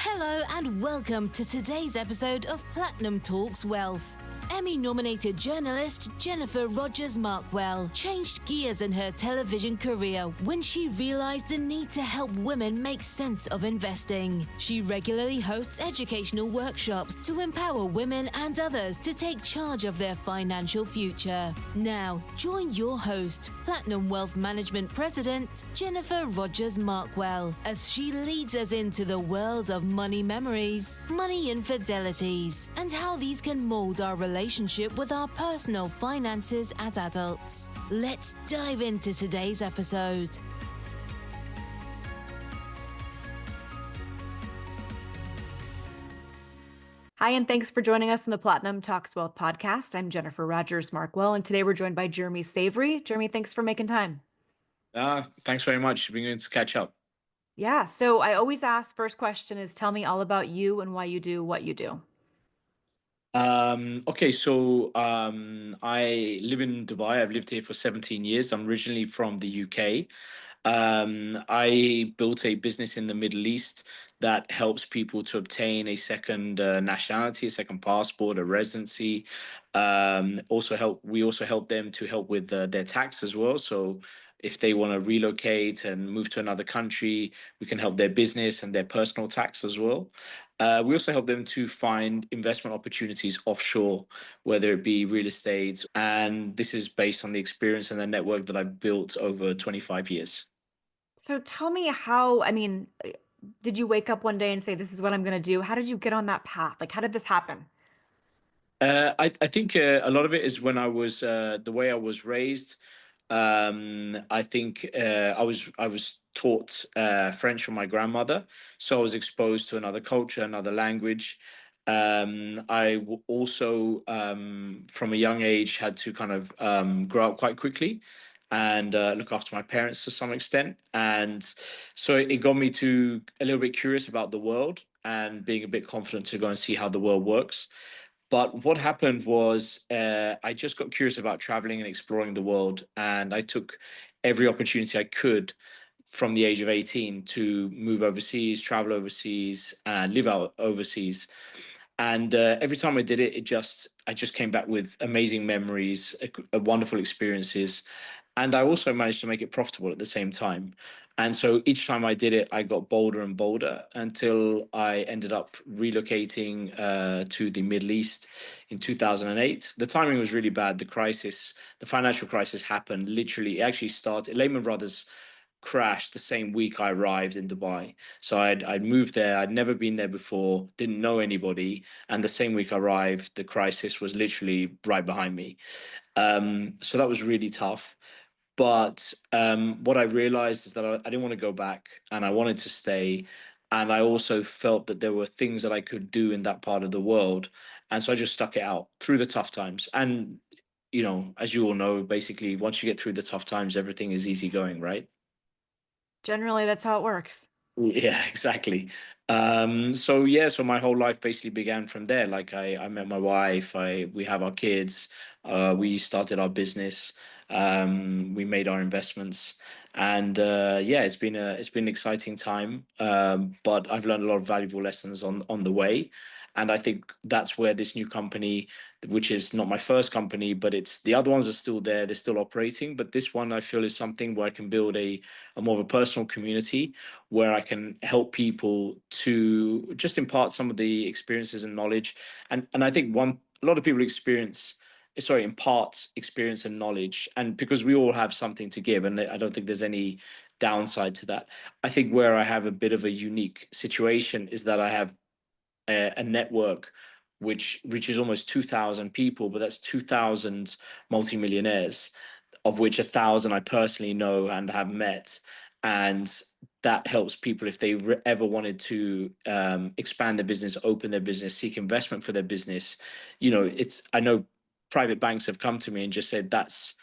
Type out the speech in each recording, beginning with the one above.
Hello and welcome to today's episode of Platinum Talks Wealth. Emmy-nominated journalist Jennifer Rogers Markwell changed gears in her television career when she realized the need to help women make sense of investing. She regularly hosts educational workshops to empower women and others to take charge of their financial future. Now, join your host, Platinum Wealth Management President Jennifer Rogers Markwell, as she leads us into the world of money memories, money infidelities, and how these can mold our relationship with our personal finances as adults. Let's dive into today's episode. Hi, and thanks for joining us on the Platinum Talks Wealth podcast. I'm Jennifer Rogers Markwell, and today we're joined by Jeremy Savory. Jeremy, thanks for making time. Thanks very much. It's been good to catch up. Yeah, so I always ask, first question is tell me all about you and why you do what you do. I live in Dubai. I've lived here for 17 years. I'm originally from the UK. I built a business in the Middle East that helps people to obtain a second nationality, a second passport, a residency. We also help them to help with their tax as well. So if they want to relocate and move to another country, we can help their business and their personal tax as well. We also help them to find investment opportunities offshore, whether it be real estate. And this is based on the experience and the network that I built over 25 years. So tell me did you wake up one day and say, this is what I'm going to do? How did you get on that path? Like, how did this happen? I think a lot of it is when I was the way I was raised. I think I was taught French from my grandmother, so I was exposed to another culture, another language. Also, from a young age, had to kind of grow up quite quickly and look after my parents to some extent, and so it got me to a little bit curious about the world and being a bit confident to go and see how the world works. But what happened was I just got curious about traveling and exploring the world, and I took every opportunity I could from the age of 18 to move overseas, travel overseas, and live out overseas. And every time I did it, I just came back with amazing memories, wonderful experiences, and I also managed to make it profitable at the same time. And so each time I did it, I got bolder and bolder until I ended up relocating to the Middle East in 2008. The timing was really bad. The financial crisis happened literally, it actually started, Lehman Brothers crashed the same week I arrived in Dubai. So I'd moved there. I'd never been there before, didn't know anybody. And the same week I arrived, the crisis was literally right behind me. So that was really tough. But what I realized is that I didn't want to go back and I wanted to stay. And I also felt that there were things that I could do in that part of the world. And so I just stuck it out through the tough times. And, as you all know, basically, once you get through the tough times, everything is easy going, right? Generally, that's how it works. Yeah, exactly. So my whole life basically began from there. Like I met my wife, we have our kids, we started our business, we made our investments, and it's been an exciting time. But I've learned a lot of valuable lessons on the way, and I think that's where this new company, which is not my first company, but it's the other ones are still there, they're still operating, but this one I feel is something where I can build a more of a personal community where I can help people to just impart some of the experiences and knowledge. And I think a lot of people impart experience and knowledge. And because we all have something to give, and I don't think there's any downside to that. I think where I have a bit of a unique situation is that I have a network which reaches almost 2,000 people, but that's 2,000 multimillionaires, of which 1,000 I personally know and have met. And that helps people if they ever wanted to expand their business, open their business, seek investment for their business. I know private banks have come to me and just said, that's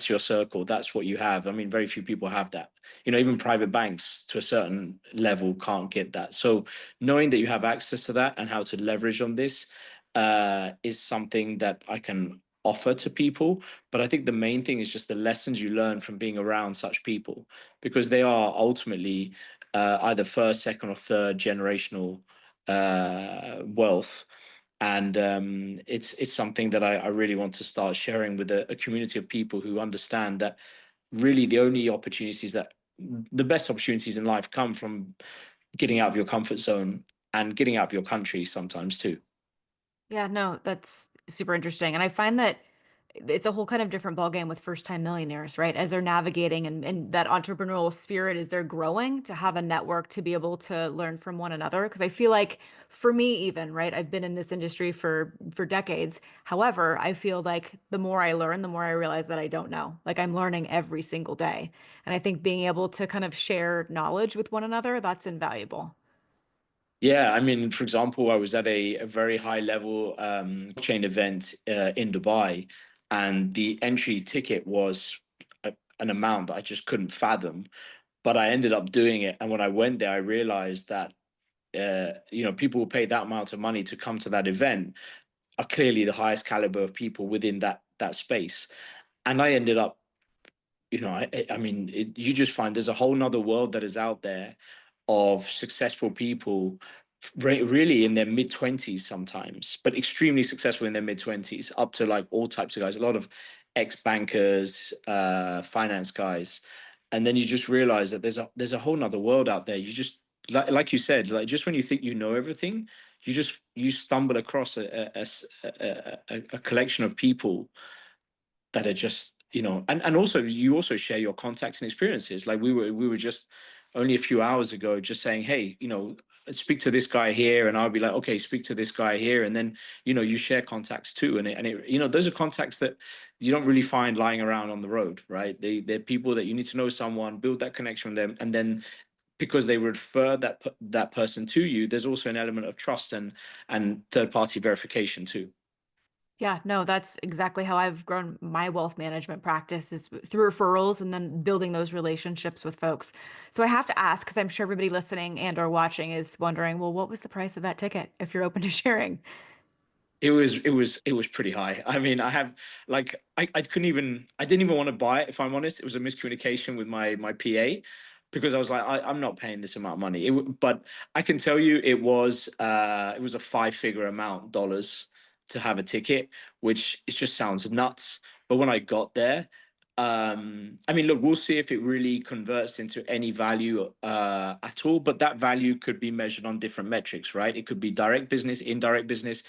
your circle, that's what you have. I mean, very few people have that. Even private banks to a certain level can't get that. So knowing that you have access to that and how to leverage on this is something that I can offer to people. But I think the main thing is just the lessons you learn from being around such people, because they are ultimately either first, second, or third generational wealth. And it's something that I really want to start sharing with a community of people who understand that really the only opportunities that the best opportunities in life come from getting out of your comfort zone and getting out of your country sometimes too. Yeah, no, that's super interesting. And I find that it's a whole kind of different ballgame with first time millionaires, right? As they're navigating and that entrepreneurial spirit as they're growing to have a network to be able to learn from one another. Because I feel like for me, even, right, I've been in this industry for decades. However, I feel like the more I learn, the more I realize that I don't know. Like I'm learning every single day. And I think being able to kind of share knowledge with one another, that's invaluable. Yeah, I mean, for example, I was at a very high level chain event in Dubai, and the entry ticket was an amount that I just couldn't fathom. But I ended up doing it, and when I went there, I realized that people who pay that amount of money to come to that event are clearly the highest caliber of people within that space. And I ended up, I mean, you just find there's a whole nother world that is out there of successful people, really in their mid 20s sometimes, but extremely successful in their mid 20s, up to like all types of guys, a lot of ex bankers, finance guys. And then you just realize that there's a whole nother world out there. You just, like you said, like just when you think you know everything, you stumble across a collection of people that are just, and also you also share your contacts and experiences. Like we were just only a few hours ago just saying, hey, speak to this guy here, and I'll be like, okay, speak to this guy here, and then you share contacts too, and those are contacts that you don't really find lying around on the road, right? They're people that you need to know someone, build that connection with them, and then because they refer that person to you, there's also an element of trust and third party verification too. Yeah, no, that's exactly how I've grown my wealth management practice is through referrals and then building those relationships with folks. So I have to ask, because I'm sure everybody listening and or watching is wondering, well, what was the price of that ticket if you're open to sharing? It was pretty high. I mean, I have like I didn't even want to buy it, if I'm honest. It was a miscommunication with my PA, because I was like, I'm not paying this amount of money. But I can tell you it was a five-figure amount dollars to have a ticket, which it just sounds nuts. But when I got there, I mean, look, we'll see if it really converts into any value at all. But that value could be measured on different metrics, right? It could be direct business, indirect business,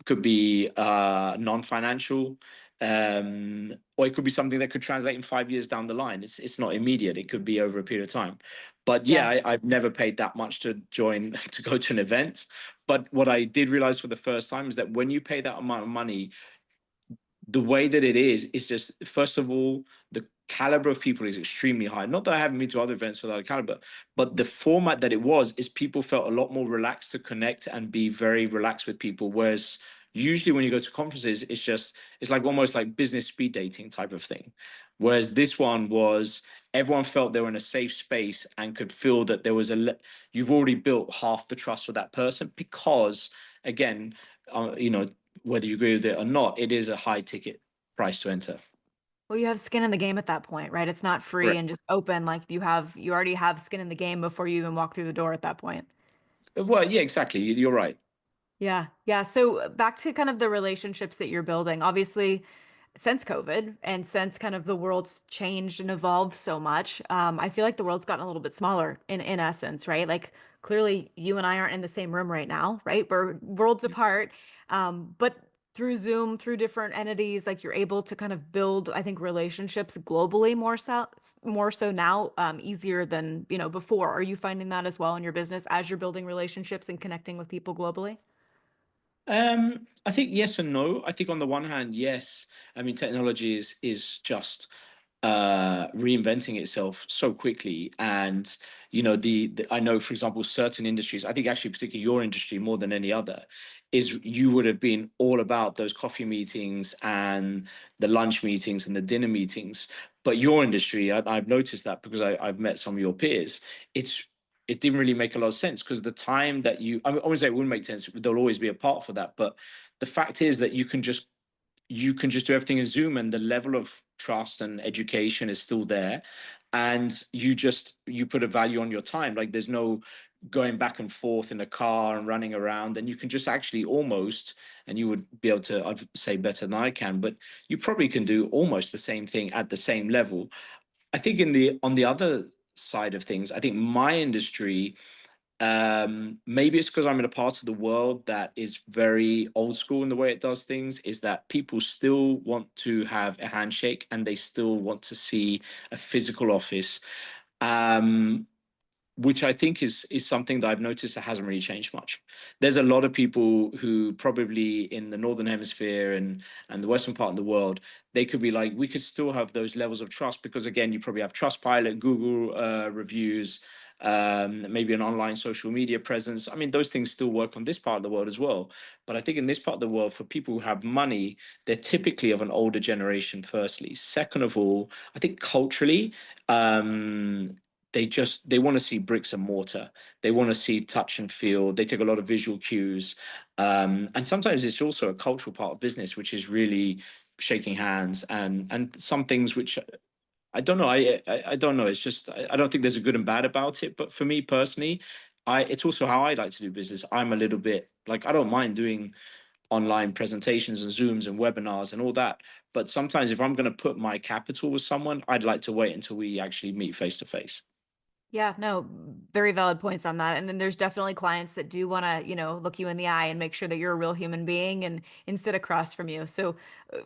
could be non-financial, or it could be something that could translate in 5 years down the line. It's not immediate. It could be over a period of time. But yeah, Yeah. I've never paid that much to join to go to an event. But what I did realize for the first time is that when you pay that amount of money, the way that it is just, first of all, the caliber of people is extremely high. Not that I haven't been to other events for that caliber, but the format that it was is people felt a lot more relaxed to connect and be very relaxed with people. Whereas usually when you go to conferences, it's like almost like business speed dating type of thing. Whereas this one was, everyone felt they were in a safe space and could feel that you've already built half the trust with that person, because again, whether you agree with it or not, it is a high ticket price to enter. Well, you have skin in the game at that point, right? It's not free Correct. and just open. Like you already have skin in the game before you even walk through the door at that point. Well, yeah, exactly. You're right. Yeah. Yeah. So back to kind of the relationships that you're building. Obviously, since COVID and since kind of the world's changed and evolved so much, I feel like the world's gotten a little bit smaller in essence, right? Like clearly you and I aren't in the same room right now, right? We're worlds apart. But through Zoom, through different entities, like you're able to kind of build, I think, relationships globally more so now, easier than, before. Are you finding that as well in your business as you're building relationships and connecting with people globally? I think yes and no. I think on the one hand, yes. I mean, technology is just reinventing itself so quickly, and I know, for example, certain industries. I think actually, particularly your industry, more than any other, is you would have been all about those coffee meetings and the lunch meetings and the dinner meetings. But your industry, I've noticed that because I've met some of your peers. It didn't really make a lot of sense, because the time that I wouldn't say it wouldn't make sense. There'll always be a part for that, but the fact is that you can just do everything in Zoom, and the level of trust and education is still there. and you put a value on your time. Like there's no going back and forth in a car and running around, and you can just actually almost, and you would be able to, I'd say better than I can, but you probably can do almost the same thing at the same level. I think on the other side of things, I think my industry, maybe it's because I'm in a part of the world that is very old school in the way it does things, is that people still want to have a handshake and they still want to see a physical office. Um, which I think is something that I've noticed that hasn't really changed much. There's a lot of people who probably in the northern hemisphere and the western part of the world, they could be like, we could still have those levels of trust because again, you probably have Trustpilot, Google reviews, maybe an online social media presence. I mean, those things still work on this part of the world as well. But I think in this part of the world, for people who have money, they're typically of an older generation. Firstly, second of all, I think culturally. They want to see bricks and mortar. They want to see touch and feel. They take a lot of visual cues, and sometimes it's also a cultural part of business, which is really shaking hands and some things which I don't know. I don't know. It's just I don't think there's a good and bad about it. But for me personally, I it's also how I like to do business. I'm a little bit like I don't mind doing online presentations and Zooms and webinars and all that. But sometimes if I'm going to put my capital with someone, I'd like to wait until we actually meet face to face. Yeah, no, very valid points on that. And then there's definitely clients that do want to, look you in the eye and make sure that you're a real human being and instead across from you. So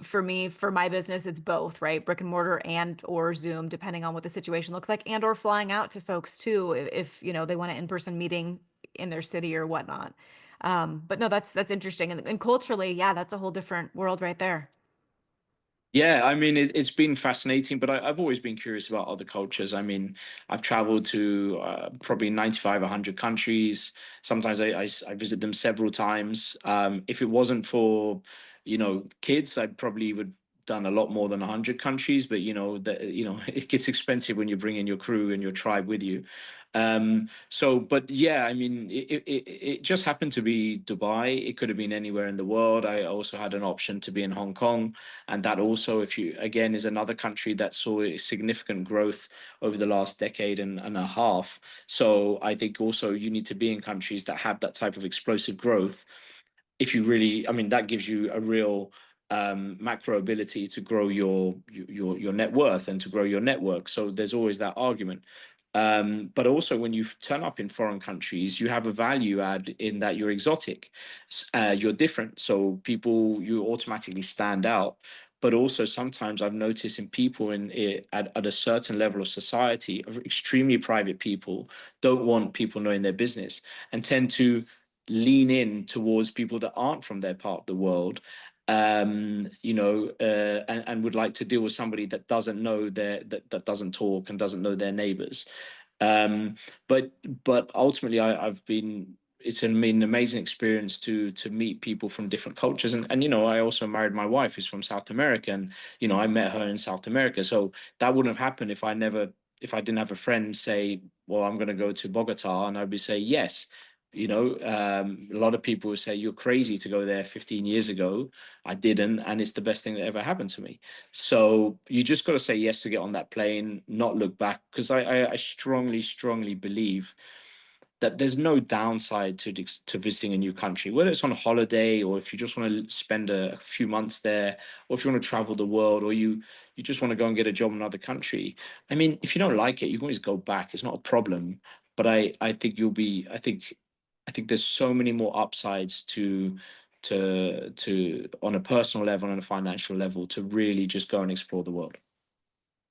for me, for my business, it's both, right? Brick and mortar and or Zoom, depending on what the situation looks like, and or flying out to folks too, if they want an in-person meeting in their city or whatnot. But no, that's interesting. And culturally, yeah, that's a whole different world right there. Yeah, I mean, it's been fascinating, but I've always been curious about other cultures. I mean, I've traveled to probably 95, 100 countries. Sometimes I visit them several times. If it wasn't for, kids, I probably would done a lot more than 100 countries, but it gets expensive when you bring in your crew and your tribe with you. But yeah, I mean, it just happened to be Dubai. It could have been anywhere in the world. I also had an option to be in Hong Kong, and that also, if you again, is another country that saw a significant growth over the last decade and a half. So I think also you need to be in countries that have that type of explosive growth. If you really, I mean, that gives you a real macro ability to grow your net worth and to grow your network. So there's always that argument. But also, when you turn up in foreign countries, you have a value add in that you're exotic, you're different. So people, you automatically stand out. But also, sometimes I've noticed in people at a certain level of society, of extremely private people, don't want people knowing their business and tend to lean in towards people that aren't from their part of the world, and would like to deal with somebody that doesn't know that doesn't talk and doesn't know their neighbors. Um, but ultimately, I've been. It's been an amazing experience to meet people from different cultures, and I also married my wife who's from South America, and I met her in South America. So that wouldn't have happened if I didn't have a friend say, "Well, I'm going to go to Bogota," and I'd be say yes. A lot of people would say you're crazy to go there 15 years ago. I didn't, and it's the best thing that ever happened to me. So you just got to say yes to get on that plane, not look back, because I strongly, strongly believe that there's no downside to visiting a new country, whether it's on a holiday or if you just want to spend a few months there, or if you want to travel the world, or you just want to go and get a job in another country. I mean, if you don't like it, you can always go back. It's not a problem. But I think I think there's so many more upsides to on a personal level and a financial level to really just go and explore the world.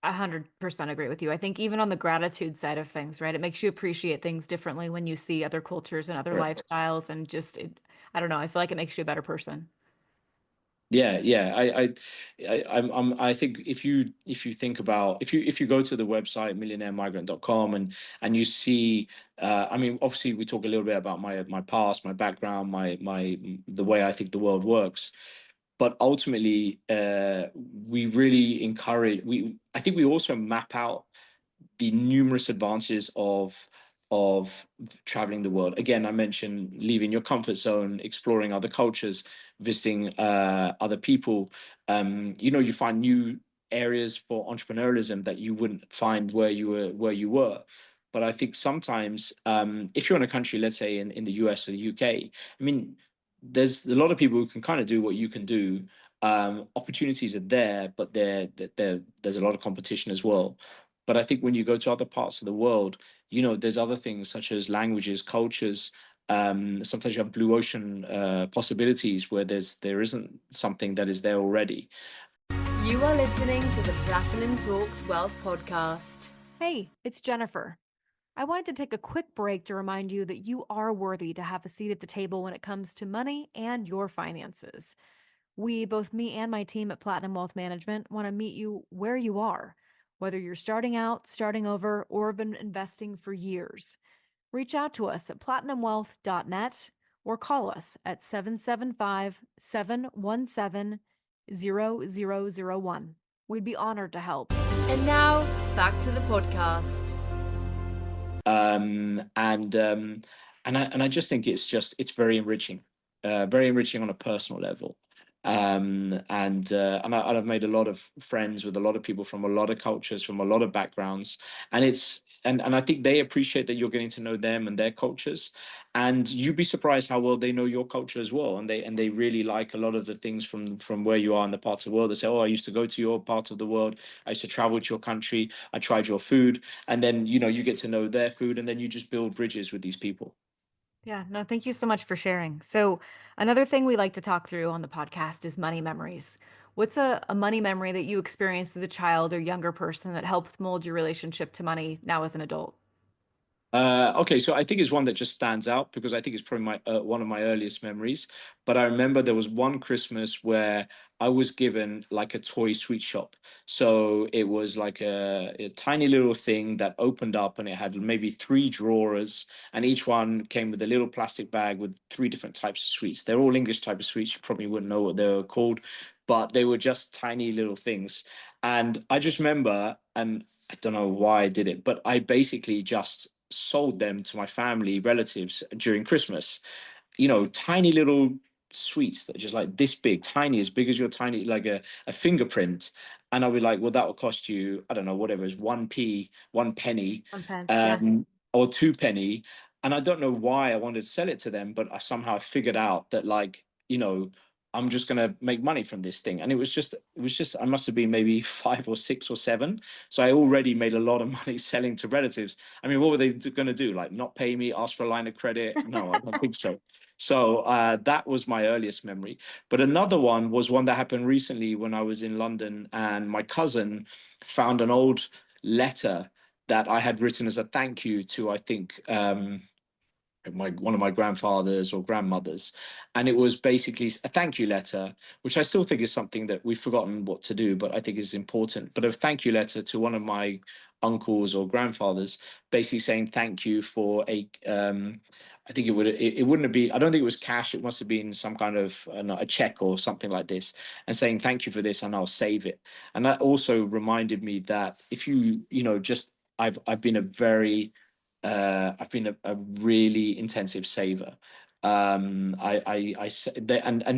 100% agree with you. I think even on the gratitude side of things, right? It makes you appreciate things differently when you see other cultures and other lifestyles and I don't know, I feel like it makes you a better person. Yeah, yeah. I think if you think about if you go to the website millionairemigrant.com and you see, I mean, obviously we talk a little bit about my past, my background, my the way I think the world works, but ultimately, we really encourage. I think we also map out the numerous advantages of traveling the world. Again, I mentioned leaving your comfort zone, exploring other cultures, visiting other people. You find areas for entrepreneurialism that you wouldn't find where you were. But I think sometimes, if you're in a country, let's say in the US or the UK, I mean, there's a lot of people who can kind of do what you can do. Opportunities are there, but there's a lot of competition as well. But I think when you go to other parts of the world, there's other things such as languages, cultures. Sometimes you have blue ocean possibilities where there isn't something that is there already. You are listening to the Platinum Talks Wealth podcast. Hey, it's Jennifer. I wanted to take a quick break to remind you that you are worthy to have a seat at the table when it comes to money and your finances. Both me and my team at Platinum Wealth Management, want to meet you where you are, whether you're starting out, starting over, or have been investing for years. Reach out to us at platinumwealth.net or call us at 775-717-0001. We'd be honored to help. And now, back to the podcast. And I just think it's very enriching, very enriching on a personal level. And I've made a lot of friends with a lot of people from a lot of cultures, from a lot of backgrounds, and I think they appreciate that you're getting to know them and their cultures, and you'd be surprised how well they know your culture as well, and they really like a lot of the things from where you are in the parts of the world. They say, oh, I used to go to your part of the world, I used to travel to your country, I tried your food, and then you get to know their food, and then you just build bridges with these people. Yeah, no, thank you so much for sharing. So, another thing we like to talk through on the podcast is money memories. What's a money memory that you experienced as a child or younger person that helped mold your relationship to money now as an adult? Okay, so I think it's one that just stands out because I think it's probably one of my earliest memories. But I remember there was one Christmas where I was given like a toy sweet shop. So it was like a tiny little thing that opened up, and it had maybe three drawers, and each one came with a little plastic bag with three different types of sweets. They're all English type of sweets. You probably wouldn't know what they were called, but they were just tiny little things. And I just remember, and I don't know why I did it, but I basically just sold them to my family, relatives during Christmas. Tiny little sweets that are just like this big, tiny, as big as your tiny, like a fingerprint. And I'll be like, well, that will cost you, I don't know, whatever it is, 1 penny, 1 pence, yeah. or 2 penny. And I don't know why I wanted to sell it to them, but I somehow figured out that, like, I'm just gonna make money from this thing. And it was just I must have been maybe 5 or 6 or 7. So I already made a lot of money selling to relatives. I mean, what were they going to do? Like, not pay me, ask for a line of credit? No, I don't think so. So that was my earliest memory. But another one was one that happened recently when I was in London, and my cousin found an old letter that I had written as a thank you to, I think, one of my grandfathers or grandmothers, and it was basically a thank you letter, which I still think is something that we've forgotten what to do, but I think is important. But a thank you letter to one of my uncles or grandfathers, basically saying thank you for I think it wouldn't have been, I don't think it was cash, it must have been some kind of a check or something like this, and saying thank you for this, and I'll save it. And that also reminded me that if just I've been I've been a really intensive saver. And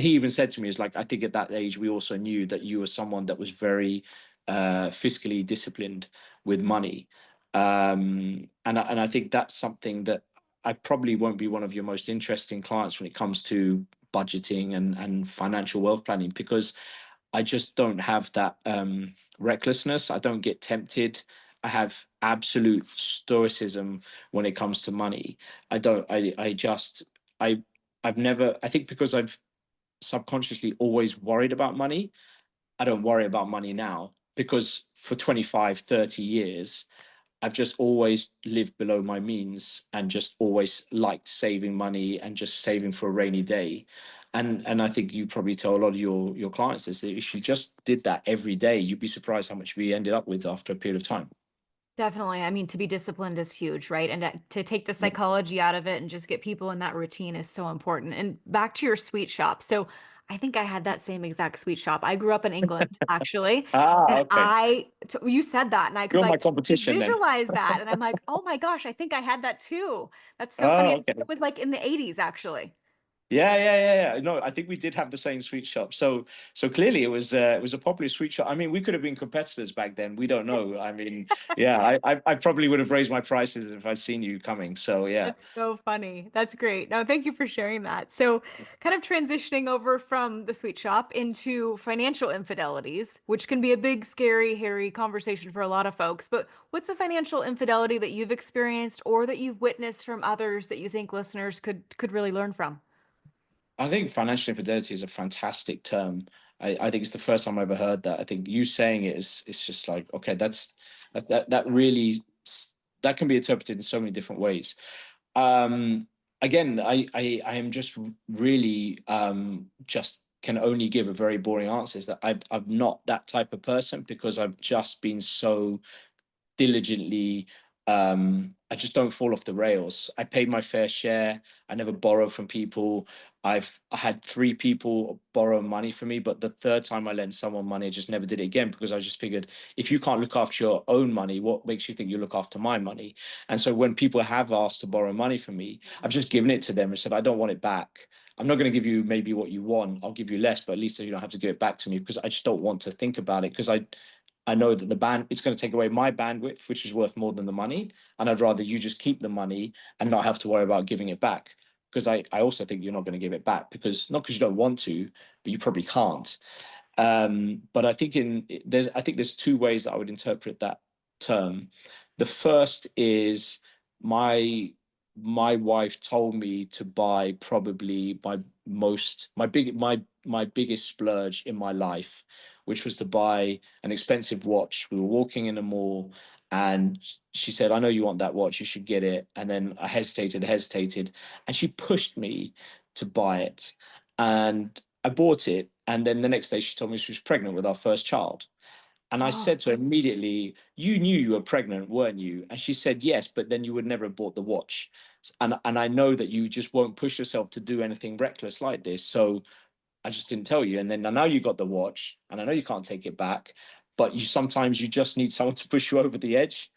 he even said to me, "Is like, I think at that age we also knew that you were someone that was very fiscally disciplined with money." And I think that's something that I probably won't be one of your most interesting clients when it comes to budgeting and financial wealth planning, because I just don't have that recklessness. I don't get tempted. I have absolute stoicism when it comes to money. I don't. I just. I. I've never. I think because I've subconsciously always worried about money. I don't worry about money now because for 25, 30 years, I've just always lived below my means and just always liked saving money and just saving for a rainy day. And I think you probably tell a lot of your clients this, that if you just did that every day, you'd be surprised how much we ended up with after a period of time. Definitely. I mean, to be disciplined is huge, right? And to take the Yeah. psychology out of it and just get people in that routine is so important. And back to your sweet shop. So I think I had that same exact sweet shop. I grew up in England, actually. Ah, And okay. you said that, and I could You're my like totally competition then. visualize that. And I'm like, oh my gosh, I think I had that too. That's so funny. Oh, And okay. it was like in the 80s, actually. Yeah. No, I think we did have the same sweet shop. So clearly it was a popular sweet shop. I mean, we could have been competitors back then. We don't know. I mean, yeah, I probably would have raised my prices if I'd seen you coming. So yeah. That's so funny. That's great. No, thank you for sharing that. So, kind of transitioning over from the sweet shop into financial infidelities, which can be a big, scary, hairy conversation for a lot of folks. But what's a financial infidelity that you've experienced or that you've witnessed from others that you think listeners could really learn from? I think financial infidelity is a fantastic term. I think it's the first time I ever heard that. I think you saying it is it's just like, okay, that really that can be interpreted in so many different ways. Um, Again, I am just really just can only give a very boring answer. Is that I'm not that type of person because I've just been so diligently. I just don't fall off the rails. I paid my fair share. I never borrow from people. I had three people borrow money from me, but the third time I lent someone money, I just never did it again because I just figured if you can't look after your own money, what makes you think you look after my money? And so when people have asked to borrow money from me, I've just given it to them and said, I don't want it back. I'm not going to give you maybe what you want. I'll give you less, but at least you don't have to give it back to me because I just don't want to think about it because I know that the band it's going to take away my bandwidth, which is worth more than the money. And I'd rather you just keep the money and not have to worry about giving it back. Because I also think you're not going to give it back because not because you don't want to, but you probably can't. But I think there's two ways that I would interpret that term. The first is my my wife told me to buy probably my biggest splurge in my life, which was to buy an expensive watch. We were walking in a mall and she said, I know you want that watch, you should get it. And then I hesitated, and she pushed me to buy it. And I bought it. And then the next day she told me she was pregnant with our first child. And I Oh, said to her immediately, you knew you were pregnant, weren't you? And she said, yes, but then you would never have bought the watch. And I know that you just won't push yourself to do anything reckless like this. So I just didn't tell you. And then I know you got the watch and I know you can't take it back, but you just need someone to push you over the edge.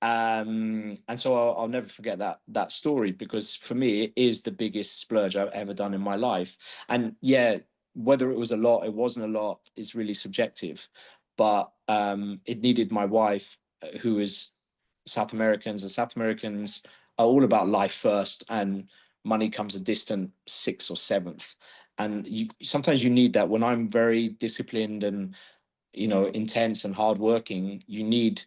And so I'll never forget that story because for me it is the biggest splurge I've ever done in my life. And yeah, whether it was a lot, it wasn't a lot, is really subjective. But it needed my wife, who is South Americans, and South Americans are all about life first, and money comes a distant sixth or seventh. And sometimes you need that. When I'm very disciplined and intense and hardworking, you need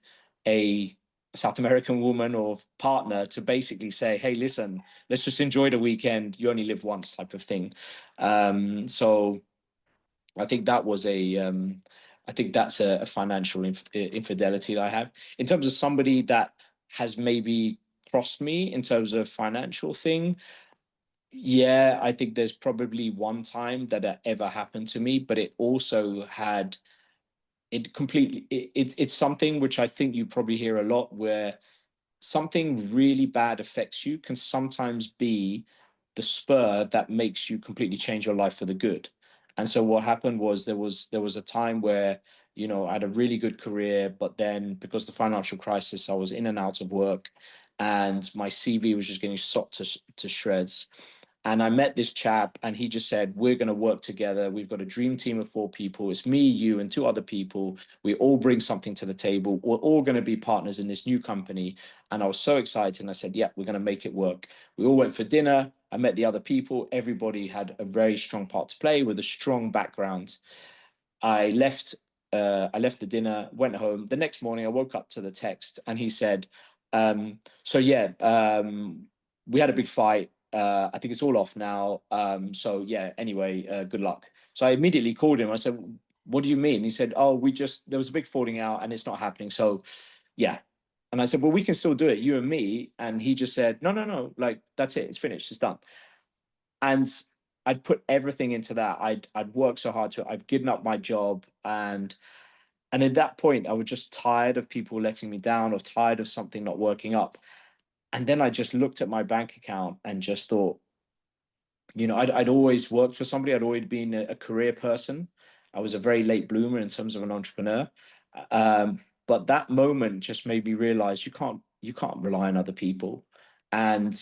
a South American woman or partner to basically say, hey, listen, let's just enjoy the weekend, you only live once, type of thing. So I think I think that's a financial infidelity that I have. In terms of somebody that has maybe crossed me in terms of financial thing, yeah, I think there's probably one time that it ever happened to me, but it also had it completely it's something which I think you probably hear a lot, where something really bad affects you can sometimes be the spur that makes you completely change your life for the good. And so what happened was there was a time where I had a really good career, but then because of the financial crisis, I was in and out of work, and my CV was just getting shot to shreds. And I met this chap, and he just said, we're going to work together. We've got a dream team of four people. It's me, you, and two other people. We all bring something to the table. We're all going to be partners in this new company. And I was so excited. And I said, yeah, we're going to make it work. We all went for dinner. I met the other people. Everybody had a very strong part to play with a strong background. I left. I left the dinner, went home. The next morning, I woke up to the text, and he said, "So yeah, we had a big fight. I think it's all off now. So yeah. Anyway, good luck." So I immediately called him. I said, "What do you mean?" He said, "Oh, there was a big falling out, and it's not happening. So, yeah." And I said, "Well, we can still do it, you and me." And he just said, "No, no, no. Like that's it. It's finished. It's done." And I'd put everything into that. I'd worked so hard to it. I'd given up my job, and at that point, I was just tired of people letting me down, or tired of something not working up. And then I just looked at my bank account and just thought, I'd always worked for somebody. I'd always been a career person. I was a very late bloomer in terms of an entrepreneur. But that moment just made me realize you can't rely on other people. And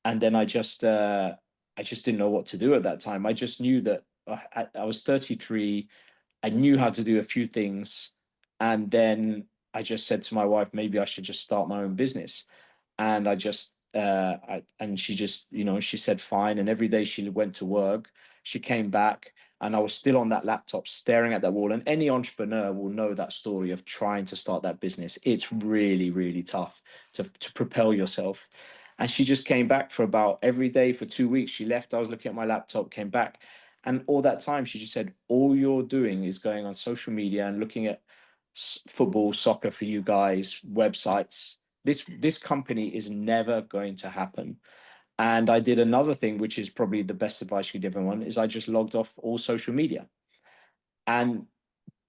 and then I just I just didn't know what to do at that time. I just knew that I was 33. I knew how to do a few things. And then I just said to my wife, maybe I should just start my own business. And and she just, she said fine. And every day she went to work, she came back, and I was still on that laptop staring at that wall. And any entrepreneur will know that story of trying to start that business. It's really, really tough to propel yourself. And she just came back for about every day for 2 weeks. She left, I was looking at my laptop, came back. And all that time, she just said, all you're doing is going on social media and looking at football, soccer for you guys, websites. This company is never going to happen. And I did another thing, which is probably the best advice you could give anyone, is I just logged off all social media. And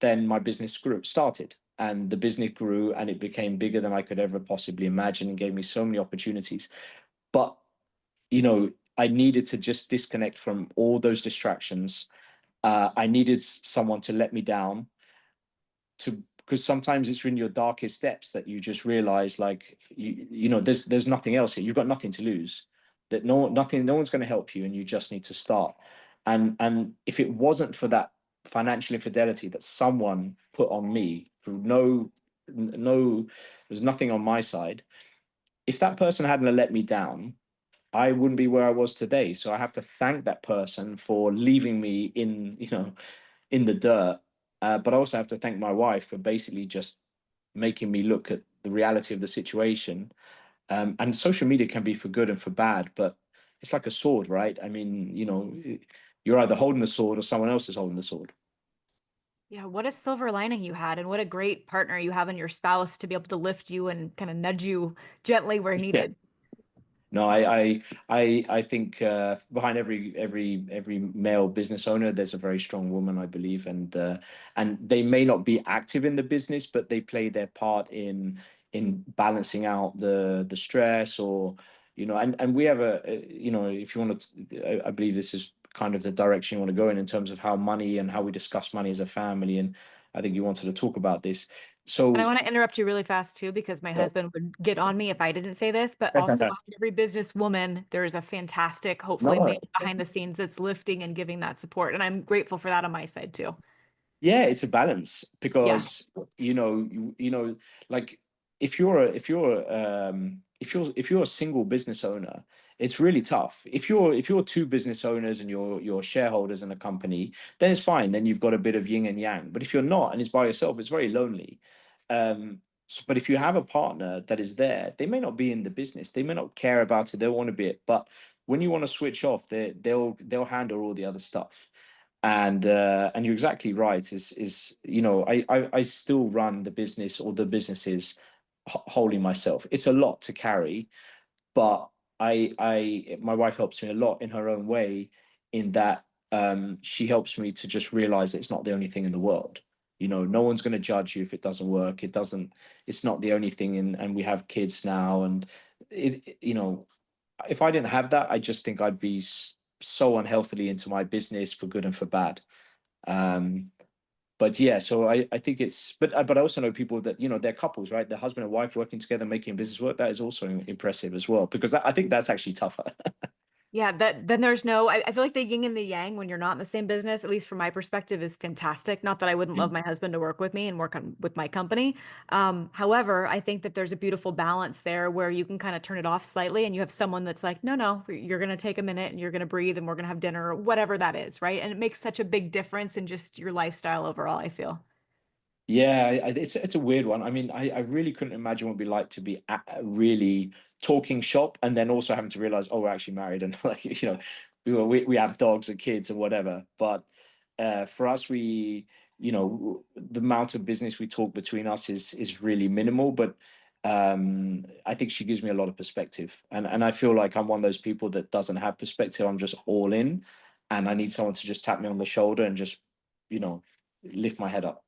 then my business started. And the business grew, and it became bigger than I could ever possibly imagine, and gave me so many opportunities. But, I needed to just disconnect from all those distractions. I needed someone to let me down, because sometimes it's in your darkest steps that you just realize, like, there's nothing else here. You've got nothing to lose. That no one's going to help you, and you just need to start. And if it wasn't for that financial infidelity that someone put on me through there's nothing on my side. If that person hadn't let me down, I wouldn't be where I was today. So I have to thank that person for leaving me in the dirt. But I also have to thank my wife for basically just making me look at the reality of the situation. And social media can be for good and for bad, but it's like a sword, right? I mean, you're either holding the sword or someone else is holding the sword. Yeah, what a silver lining you had, and what a great partner you have in your spouse to be able to lift you and kind of nudge you gently where Yeah. needed. No, I think behind every male business owner, there's a very strong woman, I believe, and they may not be active in the business, but they play their part in balancing out the stress, or and we have if you want to, I believe this is kind of the direction you want to go in terms of how money and how we discuss money as a family, and I think you wanted to talk about this. And I So want to interrupt you really fast too, because my husband would get on me if I didn't say this, but also behind every businesswoman, there is a fantastic, hopefully, no, man behind the scenes that's lifting and giving that support. And I'm grateful for that on my side too. yeah, it's a balance, Yeah. because like, if you're a single business owner, it's really tough. If you're two business owners and you're shareholders in a company, then it's fine. Then you've got a bit of yin and yang. But if you're not and it's by yourself, it's very lonely. But if you have a partner that is there, they may not be in the business, they may not care about it, they want to be it, but when you want to switch off, they'll handle all the other stuff. And you're exactly right, I still run the business, or the businesses, wholly myself. It's a lot to carry, but my wife helps me a lot in her own way, in that she helps me to just realize that it's not the only thing in the world. No one's going to judge you if it doesn't work. It's not the only thing. And we have kids now, and if I didn't have that, I just think I'd be so unhealthily into my business, for good and for bad. Um, but yeah, so I think but I also know people that, they're couples, right? They're husband and wife working together, making business work. That is also impressive as well, because I think that's actually tougher. Yeah, then there's no, I feel like the yin and the yang when you're not in the same business, at least from my perspective, is fantastic. Not that I wouldn't love my husband to work with me and work on with my company. However, I think that there's a beautiful balance there where you can kind of turn it off slightly, and you have someone that's like, no, you're going to take a minute and you're going to breathe, and we're going to have dinner, or whatever that is, right? And it makes such a big difference in just your lifestyle overall, I feel. Yeah, it's a weird one. I mean, I really couldn't imagine what it'd be like to be really talking shop, and then also having to realize, oh, we're actually married, and like, we have dogs and kids and whatever. But for us, the amount of business we talk between us is really minimal. But I think she gives me a lot of perspective, and I feel like I'm one of those people that doesn't have perspective. I'm just all in, and I need someone to just tap me on the shoulder and just, you know, lift my head up.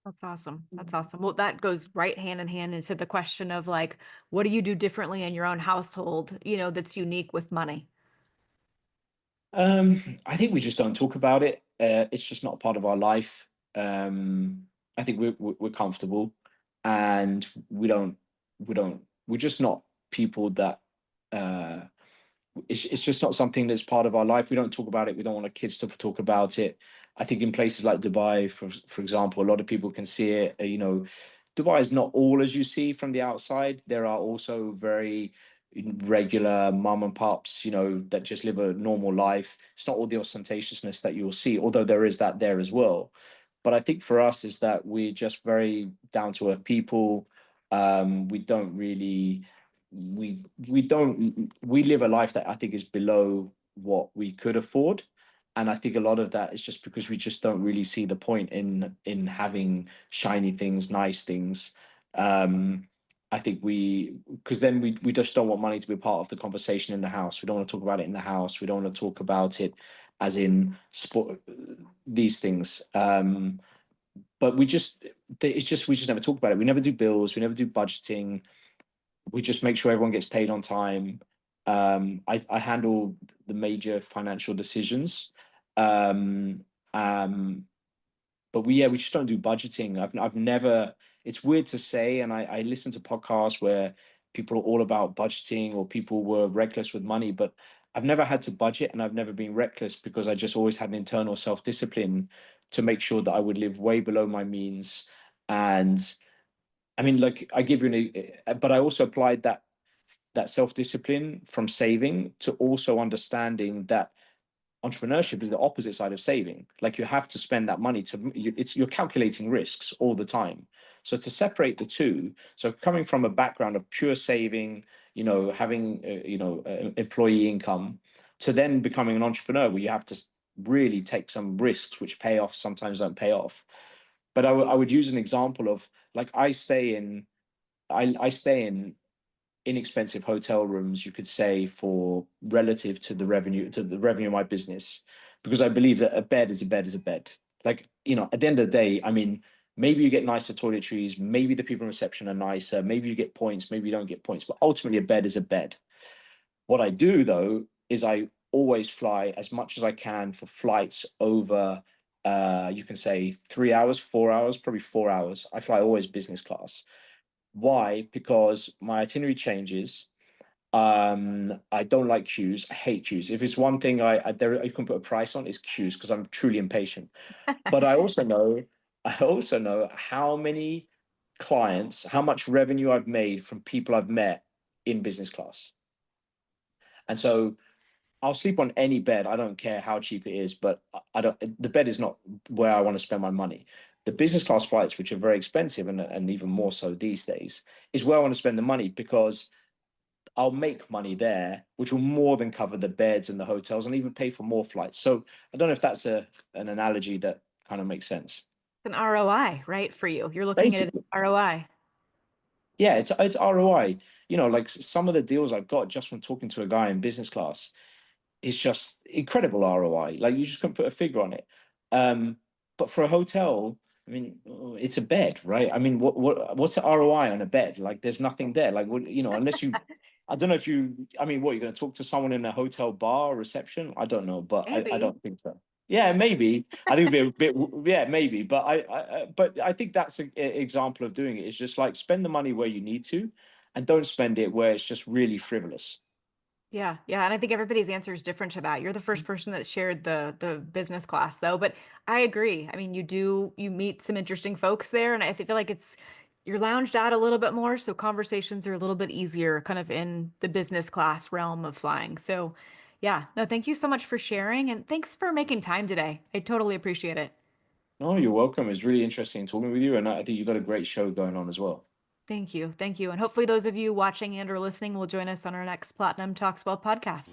That's awesome. That's awesome. Well, that goes right hand in hand into the question of like, what do you do differently in your own household, that's unique with money? I think we just don't talk about it. It's just not part of our life. I think we're comfortable, and we're just not people that uh, it's just not something that's part of our life. We don't talk about it. We don't want our kids to talk about it. I think in places like Dubai, for example, a lot of people can see it. Dubai is not all as you see from the outside. There are also very regular mum and pops, that just live a normal life. It's not all the ostentatiousness that you'll see, although there is that there as well. But I think for us is that we're just very down to earth people. We don't really we live a life that I think is below what we could afford. And I think a lot of that is just because we just don't really see the point in having shiny things, nice things. I think because then we just don't want money to be part of the conversation in the house. We don't want to talk about it in the house. We don't want to talk about it as in sport, these things. But we just never talk about it. We never do bills. We never do budgeting. We just make sure everyone gets paid on time. I handle the major financial decisions. Um, um, but we just don't do budgeting. I've never, it's weird to say, and I listen to podcasts where people are all about budgeting or people were reckless with money, but I've never had to budget and I've never been reckless because I just always had an internal self-discipline to make sure that I would live way below my means. And I mean, like I give you but I also applied that self-discipline from saving to also understanding that entrepreneurship is the opposite side of saving. Like you have to spend that money you're calculating risks all the time. So to separate the two, so coming from a background of pure saving, having employee income, to then becoming an entrepreneur where you have to really take some risks which pay off, sometimes don't pay off. But I would use an example of like I stay in inexpensive hotel rooms, you could say, for relative to the revenue of my business, because I believe that a bed is a bed is a bed. Like, at the end of the day, I mean, maybe you get nicer toiletries, maybe the people in reception are nicer, maybe you get points, maybe you don't get points, but ultimately a bed is a bed. What I do though is I always fly as much as I can for flights over you can say 3 hours, 4 hours, probably 4 hours. I fly always business class. Why? Because my itinerary changes. I don't like queues. I hate queues. If it's one thing you can put a price on, is queues, because I'm truly impatient. But I also know how many clients, how much revenue I've made from people I've met in business class. And so I'll sleep on any bed. I don't care how cheap it is, but the bed is not where I want to spend my money. The business class flights, which are very expensive and even more so these days, is where I want to spend the money, because I'll make money there, which will more than cover the beds and the hotels and even pay for more flights. So I don't know if that's an analogy that kind of makes sense. It's an ROI, right, for you. You're looking at it Basically, as ROI. yeah, it's ROI. Like some of the deals I've got just from talking to a guy in business class, it's just incredible ROI. Like you just couldn't put a figure on it. But for a hotel, I mean, it's a bed, right? I mean, what's the ROI on a bed? Like, there's nothing there. Like, unless you, I don't know if I mean, what, you're going to talk to someone in a hotel bar or reception? I don't know, but I Maybe. don't think so. Yeah, maybe. I think it'd be a bit, yeah, maybe. But I think that's an example of doing it. It's just like spend the money where you need to, and don't spend it where it's just really frivolous. Yeah, yeah, and I think everybody's answer is different to that. You're the first person that shared the business class though, but I agree. I mean, you meet some interesting folks there, and I feel like you're lounged out a little bit more, so conversations are a little bit easier kind of in the business class realm of flying. So, yeah, no, thank you so much for sharing, and thanks for making time today. I totally appreciate it. No, you're welcome. It's really interesting talking with you, and I think you've got a great show going on as well. Thank you. Thank you. And hopefully those of you watching and or listening will join us on our next Platinum Talks Wealth podcast.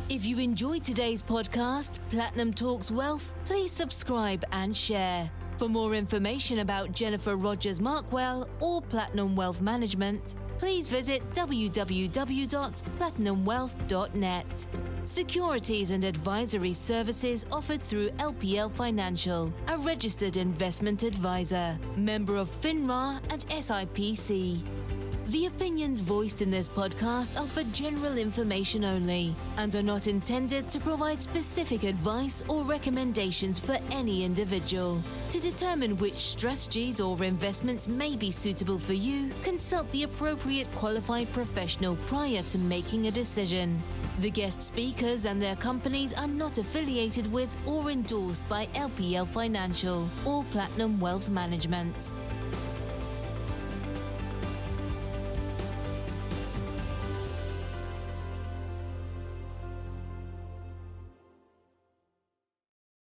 If you enjoyed today's podcast, Platinum Talks Wealth, please subscribe and share. For more information about Jennifer Rogers Markwell or Platinum Wealth Management, please visit www.platinumwealth.net. Securities and advisory services offered through LPL Financial, a registered investment advisor, member of FINRA and SIPC. The opinions voiced in this podcast are for general information only and are not intended to provide specific advice or recommendations for any individual. To determine which strategies or investments may be suitable for you, consult the appropriate qualified professional prior to making a decision. The guest speakers and their companies are not affiliated with or endorsed by LPL Financial or Platinum Wealth Management.